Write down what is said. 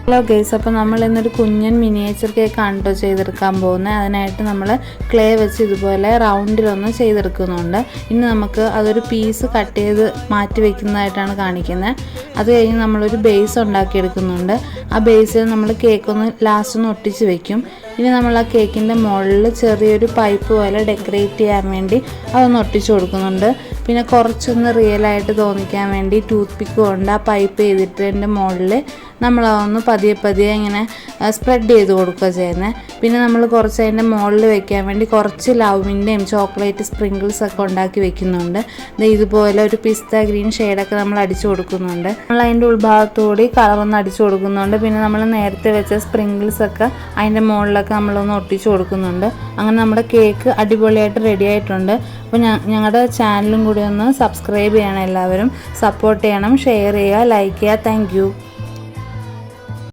Hello guys, അപ്പോൾ നമ്മൾ ഇന്നൊരു കുഞ്ഞൻ മിനിയേച്ചർ കേക്കാണ് കേട്ടോ ചെയ്തെടുക്കാൻ പോകുന്നത്. അതിനായിട്ട് നമ്മൾ ക്ലേ വെച്ച് ഇതുപോലെ റൗണ്ടിലൊന്ന് ചെയ്തെടുക്കുന്നുണ്ട്. ഇനി നമുക്ക് അതൊരു പീസ് കട്ട് ചെയ്ത് മാറ്റി വെക്കുന്നതായിട്ടാണ് കാണിക്കുന്നത്. അത് കഴിഞ്ഞ് നമ്മളൊരു ബേസ് ഉണ്ടാക്കിയെടുക്കുന്നുണ്ട്. ആ ബേസിൽ നമ്മൾ കേക്കൊന്ന് ലാസ്റ്റ് ഒന്ന് ഒട്ടിച്ച് വെക്കും. ഇനി നമ്മൾ ആ കേക്കിൻ്റെ മുകളിൽ ചെറിയൊരു പൈപ്പ് പോലെ ഡെക്കറേറ്റ് ചെയ്യാൻ വേണ്ടി അതൊന്ന് ഒട്ടിച്ചു കൊടുക്കുന്നുണ്ട്. പിന്നെ കുറച്ചൊന്ന് റിയലായിട്ട് തോന്നിക്കാൻ വേണ്ടി ടൂത്ത് പിക്ക് കൊണ്ട് ആ പൈപ്പ് ചെയ്തിട്ടതിൻ്റെ മുകളിൽ നമ്മളതൊന്ന് പതിയെ ഇങ്ങനെ സ്പ്രെഡ് ചെയ്ത് കൊടുക്കുക ചെയ്യുന്നത്. പിന്നെ നമ്മൾ കുറച്ച് അതിൻ്റെ മുകളിൽ വെക്കാൻ വേണ്ടി കുറച്ച് ലവിൻ്റെയും ചോക്ലേറ്റ് സ്പ്രിങ്കിൾസൊക്കെ ഉണ്ടാക്കി വെക്കുന്നുണ്ട്. ഇതുപോലെ ഒരു പിസ്ത ഗ്രീൻ ഷെയ്ഡൊക്കെ നമ്മൾ അടിച്ചു കൊടുക്കുന്നുണ്ട്. നമ്മൾ അതിൻ്റെ ഉൾഭാഗത്തുകൂടി കളറൊന്ന് അടിച്ചു കൊടുക്കുന്നുണ്ട്. പിന്നെ നമ്മൾ നേരത്തെ വെച്ച സ്പ്രിങ്കിൾസൊക്കെ അതിൻ്റെ മുകളിലൊക്കെ നമ്മളൊന്ന് ഒട്ടിച്ചു കൊടുക്കുന്നുണ്ട്. അങ്ങനെ നമ്മുടെ കേക്ക് അടിപൊളിയായിട്ട് റെഡി ആയിട്ടുണ്ട്. അപ്പോൾ ഞങ്ങളുടെ ചാനലും കൂടി ഒന്ന് സബ്സ്ക്രൈബ് ചെയ്യണം. എല്ലാവരും സപ്പോർട്ട് ചെയ്യണം, ഷെയർ ചെയ്യുക, ലൈക്ക് ചെയ്യുക. Thank you.